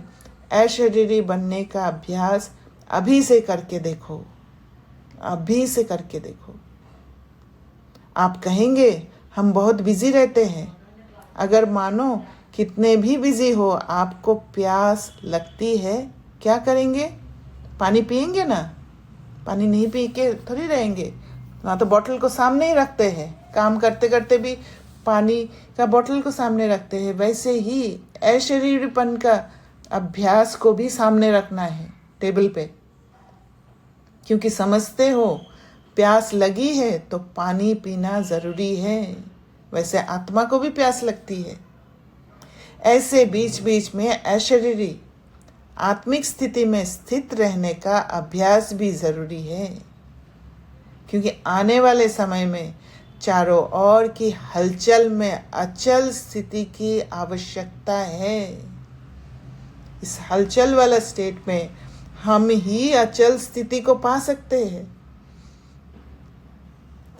अशरीरी बनने का अभ्यास अभी से करके देखो, अभी से करके देखो। आप कहेंगे हम बहुत बिजी रहते हैं। अगर मानो कितने भी बिजी हो, आपको प्यास लगती है, क्या करेंगे? पानी पिएंगे ना? पानी नहीं पी के थोड़ी रहेंगे। ना तो बॉटल को सामने ही रखते हैं, काम करते करते भी पानी का बॉटल को सामने रखते हैं। वैसे ही अशरीरीपन का अभ्यास को भी सामने रखना है टेबल पे, क्योंकि समझते हो प्यास लगी है तो पानी पीना ज़रूरी है। वैसे आत्मा को भी प्यास लगती है। ऐसे बीच बीच में अशरीरी आत्मिक स्थिति में स्थित रहने का अभ्यास भी ज़रूरी है, क्योंकि आने वाले समय में चारों ओर की हलचल में अचल स्थिति की आवश्यकता है। इस हलचल वाला स्टेट में हम ही अचल स्थिति को पा सकते हैं।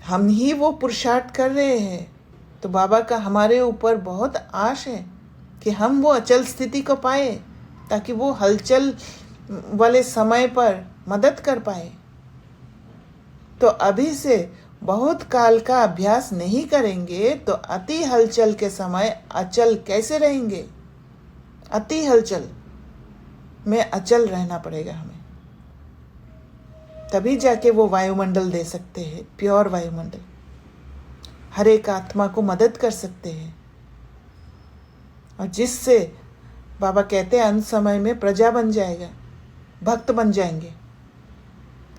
हम ही वो पुरुषार्थ कर रहे हैं। तो बाबा का हमारे ऊपर बहुत आश है कि हम वो अचल स्थिति को पाए, ताकि वो हलचल वाले समय पर मदद कर पाए। तो अभी से बहुत काल का अभ्यास नहीं करेंगे तो अति हलचल के समय अचल कैसे रहेंगे? अति हलचल में अचल रहना पड़ेगा हमें, तभी जाके वो वायुमंडल दे सकते हैं, प्योर वायुमंडल। हर एक आत्मा को मदद कर सकते हैं, और जिससे बाबा कहते हैं अंत समय में प्रजा बन जाएगा, भक्त बन जाएंगे।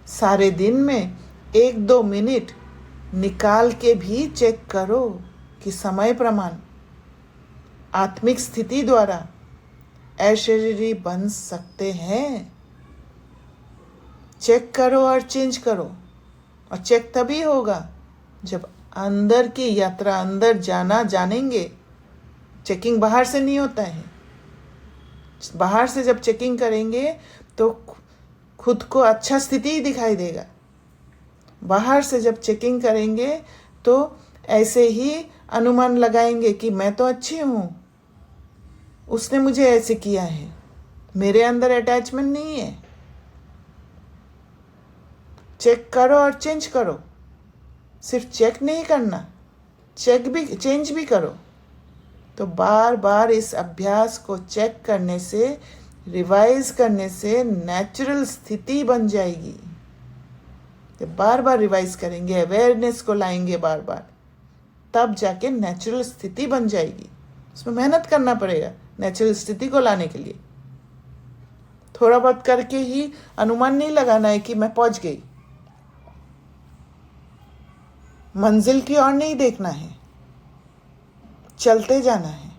सारे दिन में 1-2 मिनट निकाल के भी चेक करो कि समय प्रमाण आत्मिक स्थिति द्वारा अशरीरी बन सकते हैं। चेक करो और चेंज करो। और चेक तभी होगा जब अंदर की यात्रा, अंदर जाना जानेंगे। चेकिंग बाहर से नहीं होता है। बाहर से जब चेकिंग करेंगे तो खुद को अच्छा स्थिति ही दिखाई देगा। बाहर से जब चेकिंग करेंगे तो ऐसे ही अनुमान लगाएंगे कि मैं तो अच्छी हूँ, उसने मुझे ऐसे किया है, मेरे अंदर अटैचमेंट नहीं है। चेक करो और चेंज करो। सिर्फ चेक नहीं करना, चेंज भी करो। तो बार बार इस अभ्यास को चेक करने से, रिवाइज करने से नेचुरल स्थिति बन जाएगी। तो बार बार रिवाइज करेंगे, अवेयरनेस को लाएंगे बार बार, तब जाके नेचुरल स्थिति बन जाएगी। उसमें मेहनत करना पड़ेगा नेचुरल स्थिति को लाने के लिए। थोड़ा बहुत करके ही अनुमान नहीं लगाना है कि मैं पहुंच गई। मंजिल की ओर नहीं देखना है, चलते जाना है।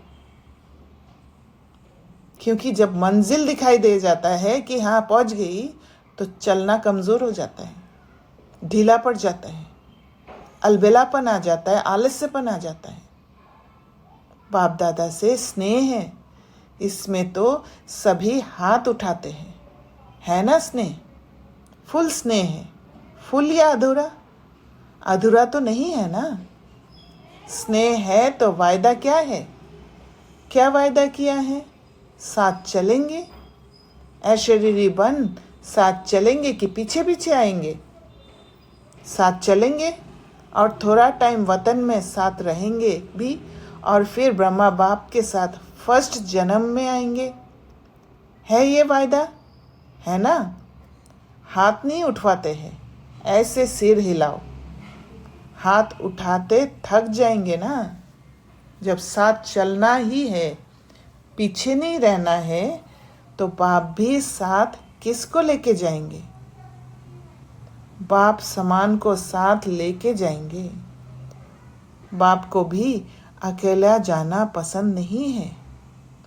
क्योंकि जब मंजिल दिखाई दे जाता है कि हाँ पहुंच गई, तो चलना कमज़ोर हो जाता है, ढीला पड़ जाता है, अलबेलापन आ जाता है, आलस्यपन आ जाता है। बाप दादा से स्नेह है, इसमें तो सभी हाथ उठाते हैं, है ना स्नेह? फुल स्नेह है। फुल या अधूरा? अधूरा तो नहीं है ना। स्नेह है तो वायदा क्या है? क्या वायदा किया है? साथ चलेंगे। अशरीरी बन साथ चलेंगे कि पीछे पीछे आएंगे? साथ चलेंगे और थोड़ा टाइम वतन में साथ रहेंगे भी, और फिर ब्रह्मा बाप के साथ फर्स्ट जन्म में आएंगे। है ये वायदा, है ना? हाथ नहीं उठवाते हैं, ऐसे सिर हिलाओ। हाथ उठाते थक जाएंगे ना। जब साथ चलना ही है, पीछे नहीं रहना है, तो बाप भी साथ किसको लेके जाएंगे? बाप समान को साथ लेके जाएंगे। बाप को भी अकेला जाना पसंद नहीं है,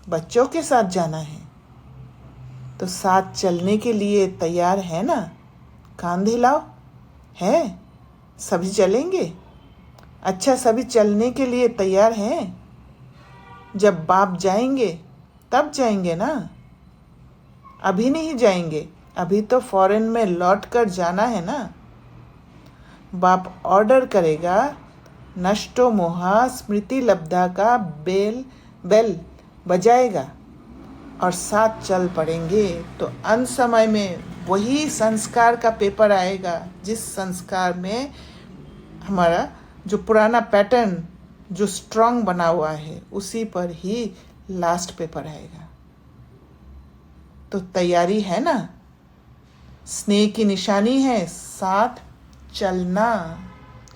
बच्चों के साथ जाना है। तो साथ चलने के लिए तैयार है ना? कान हिलाओ। है? सभी चलेंगे? अच्छा, सभी चलने के लिए तैयार हैं? जब बाप जाएंगे तब जाएंगे ना, अभी नहीं जाएंगे। अभी तो फॉरेन में लौट कर जाना है ना। बाप ऑर्डर करेगा, नष्टो मोहा स्मृति लब्धा का बेल बजाएगा और साथ चल पड़ेंगे। तो अंत समय में वही संस्कार का पेपर आएगा, जिस संस्कार में हमारा जो पुराना पैटर्न जो स्ट्रांग बना हुआ है, उसी पर ही लास्ट पेपर आएगा। तो तैयारी है ना? स्नेह की निशानी है साथ चलना।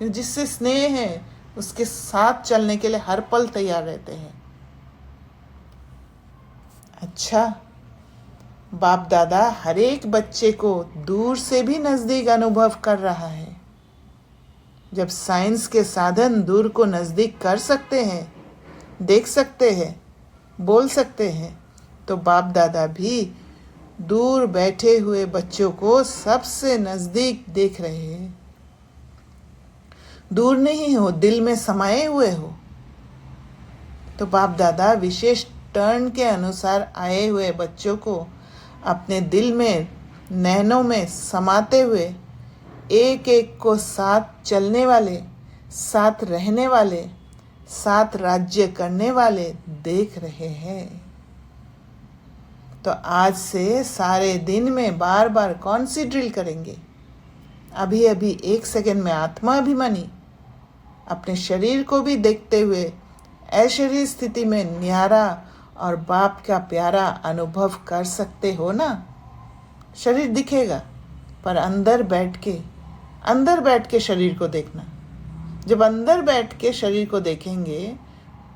जिससे स्नेह है उसके साथ चलने के लिए हर पल तैयार रहते हैं। अच्छा, बाप दादा हर एक बच्चे को दूर से भी नज़दीक अनुभव कर रहा है। जब साइंस के साधन दूर को नज़दीक कर सकते हैं, देख सकते हैं, बोल सकते हैं, तो बाप दादा भी दूर बैठे हुए बच्चों को सबसे नज़दीक देख रहे हैं। दूर नहीं हो, दिल में समाये हुए हो। तो बाप दादा विशेष टर्न के अनुसार आए हुए बच्चों को अपने दिल में, नैनों में समाते हुए, एक एक को साथ चलने वाले, साथ रहने वाले, साथ राज्य करने वाले देख रहे हैं। तो आज से सारे दिन में बार बार कौन सी ड्रिल करेंगे? अभी अभी 1 सेकंड में आत्मा अभिमानी अपने शरीर को भी देखते हुए अशरीर स्थिति में न्यारा और बाप का प्यारा अनुभव कर सकते हो ना। शरीर दिखेगा, पर अंदर बैठ के शरीर को देखना। जब अंदर बैठ के शरीर को देखेंगे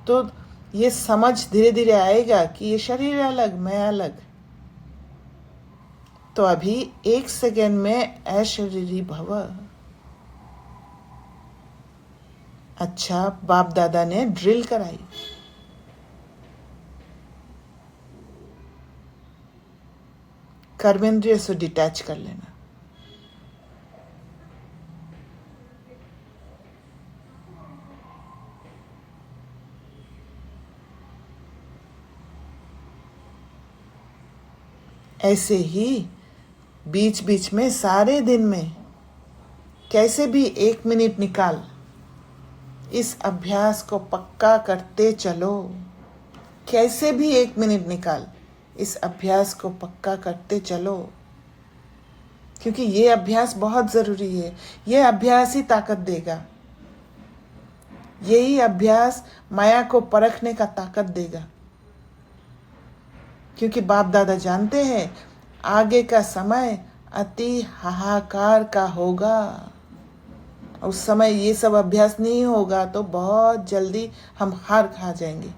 तो ये समझ धीरे धीरे आएगा कि ये शरीर अलग, मैं अलग। तो अभी 1 सेकंड में अशरीरी भव। अच्छा, बाप दादा ने ड्रिल कराई। कर्मेंद्रिय से डिटैच कर लेना। ऐसे ही बीच बीच में सारे दिन में कैसे भी 1 मिनट निकाल इस अभ्यास को पक्का करते चलो। कैसे भी 1 मिनट निकाल इस अभ्यास को पक्का करते चलो, क्योंकि ये अभ्यास बहुत ज़रूरी है। ये अभ्यास ही ताकत देगा। यही अभ्यास माया को परखने का ताकत देगा। क्योंकि बाप दादा जानते हैं आगे का समय अति हाहाकार का होगा। उस समय ये सब अभ्यास नहीं होगा तो बहुत जल्दी हम हार खा जाएंगे।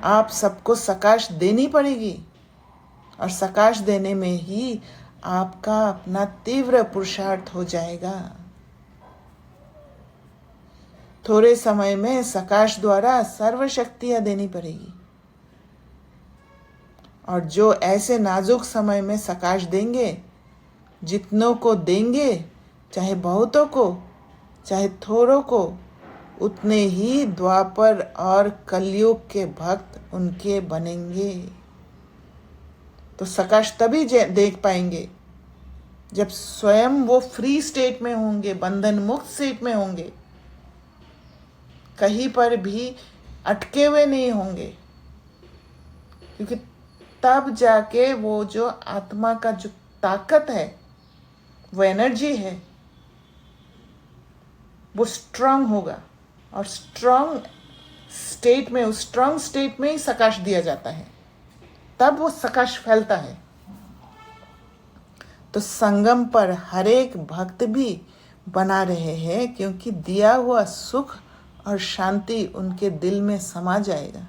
आप सबको सकाश देनी पड़ेगी, और सकाश देने में ही आपका अपना तीव्र पुरुषार्थ हो जाएगा। थोड़े समय में सकाश द्वारा सर्व शक्तियां देनी पड़ेगी, और जो ऐसे नाजुक समय में सकाश देंगे, जितनों को देंगे, चाहे बहुतों को चाहे थोड़ों को, उतने ही द्वापर और कलयुग के भक्त उनके बनेंगे। तो सकाश तभी देख पाएंगे जब स्वयं वो फ्री स्टेट में होंगे, बंधन मुक्त स्टेट में होंगे, कहीं पर भी अटके हुए नहीं होंगे। क्योंकि तब जाके वो जो आत्मा का जो ताकत है, वो एनर्जी है, वो स्ट्रांग होगा। और स्ट्रांग स्टेट में, उस स्ट्रांग स्टेट में ही सकाश दिया जाता है, तब वो सकाश फैलता है। तो संगम पर हर एक भक्त भी बना रहे हैं, क्योंकि दिया हुआ सुख और शांति उनके दिल में समा जाएगा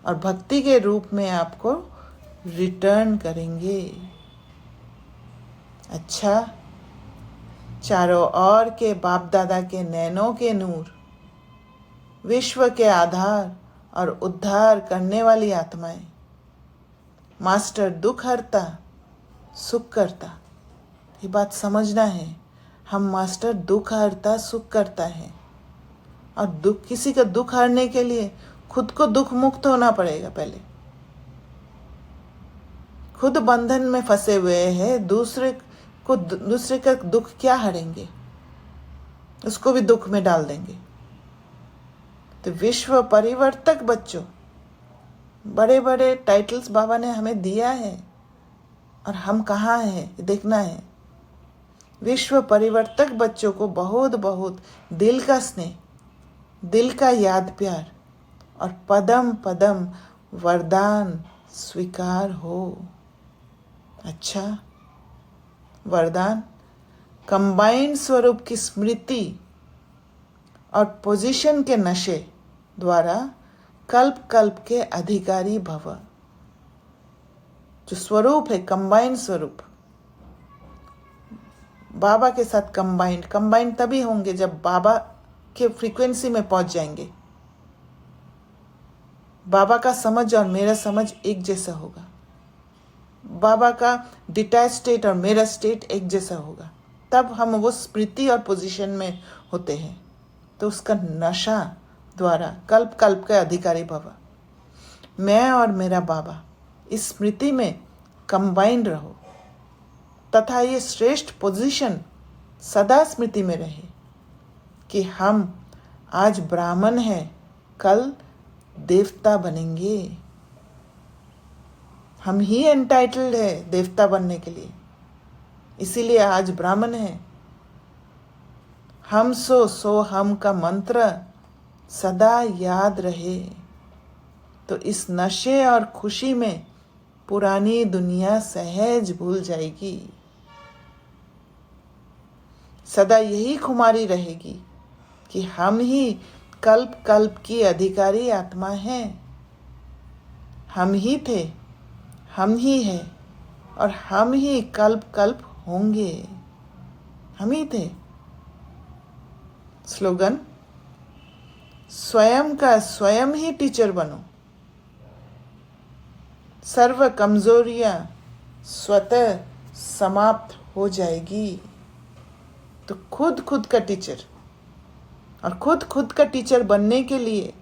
और भक्ति के रूप में आपको रिटर्न करेंगे। अच्छा, चारों ओर के बाप दादा के नैनों के नूर, विश्व के आधार और उद्धार करने वाली आत्माएं, मास्टर दुख हरता सुख करता। ये बात समझना है, हम मास्टर दुख हरता सुख करता है, और दुख, किसी का दुख हरने के लिए खुद को दुख मुक्त होना पड़ेगा। पहले खुद बंधन में फंसे हुए हैं, दूसरे का दुख क्या हरेंगे, उसको भी दुख में डाल देंगे। तो विश्व परिवर्तक बच्चों, बड़े बड़े टाइटल्स बाबा ने हमें दिया है, और हम कहाँ हैं देखना है। विश्व परिवर्तक बच्चों को बहुत बहुत दिल का स्नेह, दिल का याद प्यार और पदम पदम वरदान स्वीकार हो। अच्छा, वरदान कंबाइंड स्वरूप की स्मृति और पोजीशन के नशे द्वारा कल्प कल्प के अधिकारी भव। जो स्वरूप है कंबाइंड स्वरूप, बाबा के साथ कंबाइंड तभी होंगे जब बाबा के फ्रीक्वेंसी में पहुंच जाएंगे। बाबा का समझ और मेरा समझ एक जैसा होगा, बाबा का डिटैच स्टेट और मेरा स्टेट एक जैसा होगा, तब हम वो स्मृति और पोजीशन में होते हैं। तो उसका नशा द्वारा कल्प कल्प के अधिकारी भव। मैं और मेरा बाबा इस स्मृति में कंबाइंड रहो, तथा ये श्रेष्ठ पोजीशन सदा स्मृति में रहे कि हम आज ब्राह्मण हैं, कल देवता बनेंगे। हम ही एंटाइटल्ड है देवता बनने के लिए, इसीलिए आज ब्राह्मण है। हम सो हम का मंत्र सदा याद रहे। तो इस नशे और खुशी में पुरानी दुनिया सहज भूल जाएगी। सदा यही खुमारी रहेगी कि हम ही कल्प कल्प की अधिकारी आत्मा हैं। हम ही थे, हम ही हैं, और हम ही कल्प कल्प होंगे। हम ही थे। स्लोगन, स्वयं का स्वयं ही टीचर बनो। सर्व कमजोरियां स्वतः समाप्त हो जाएगी। तो खुद का टीचर, और खुद का टीचर बनने के लिए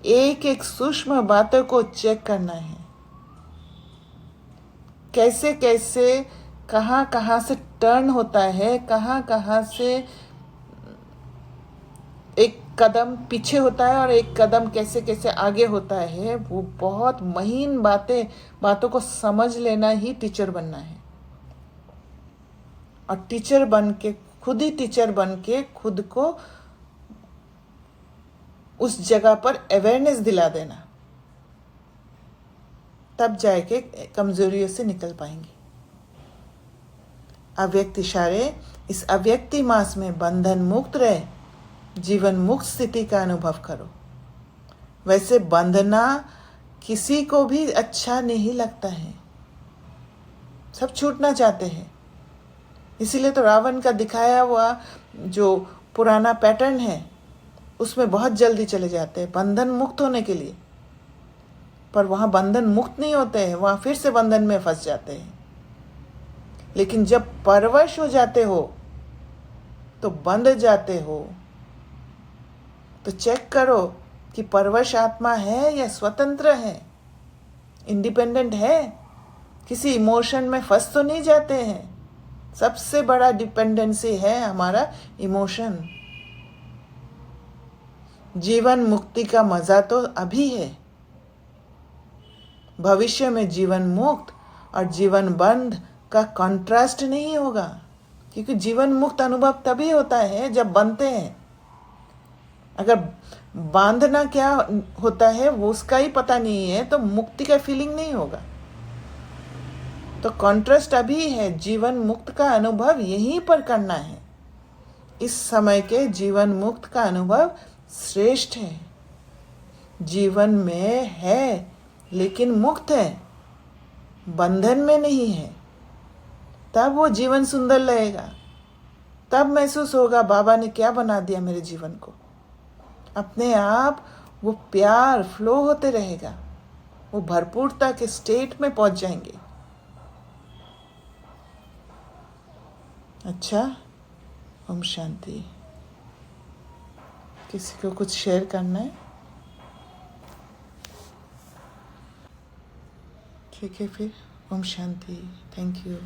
एक एक सूक्ष्म बातों को चेक करना है। कैसे कैसे कहाँ से टर्न होता है, कहाँ से एक कदम पीछे होता है और एक कदम कैसे कैसे आगे होता है। वो बहुत महीन बातों को समझ लेना ही टीचर बनना है। और टीचर बन के खुद को उस जगह पर अवेयरनेस दिला देना, तब जाके कमजोरियों से निकल पाएंगे। अव्यक्त इशारे, इस अव्यक्ति मास में बंधन मुक्त रहे, जीवन मुक्त स्थिति का अनुभव करो। वैसे बंधना किसी को भी अच्छा नहीं लगता है, सब छूटना चाहते हैं। इसीलिए तो रावण का दिखाया हुआ जो पुराना पैटर्न है उसमें बहुत जल्दी चले जाते हैं बंधन मुक्त होने के लिए, पर वहाँ बंधन मुक्त नहीं होते हैं, वहाँ फिर से बंधन में फंस जाते हैं। लेकिन जब परवश हो जाते हो तो बंध जाते हो। तो चेक करो कि परवश आत्मा है या स्वतंत्र है, इंडिपेंडेंट है, किसी इमोशन में फंस तो नहीं जाते हैं। सबसे बड़ा डिपेंडेंसी है हमारा इमोशन। जीवन मुक्ति का मजा तो अभी है, भविष्य में जीवन मुक्त और जीवन बंध का कंट्रास्ट नहीं होगा, क्योंकि जीवन मुक्त अनुभव तभी होता है जब बनते हैं। अगर बांधना क्या होता है वो उसका ही पता नहीं है तो मुक्ति का फीलिंग नहीं होगा। तो कॉन्ट्रास्ट अभी है, जीवन मुक्त का अनुभव यहीं पर करना है। इस समय के जीवन मुक्त का अनुभव श्रेष्ठ है। जीवन में है लेकिन मुक्त है, बंधन में नहीं है। तब वो जीवन सुंदर लगेगा, तब महसूस होगा बाबा ने क्या बना दिया मेरे जीवन को। अपने आप वो प्यार फ्लो होते रहेगा, वो भरपूरता के स्टेट में पहुंच जाएंगे। अच्छा, ओम शांति। किसी को कुछ शेयर करना है? ठीक है फिर, ओम शांति। Thank you.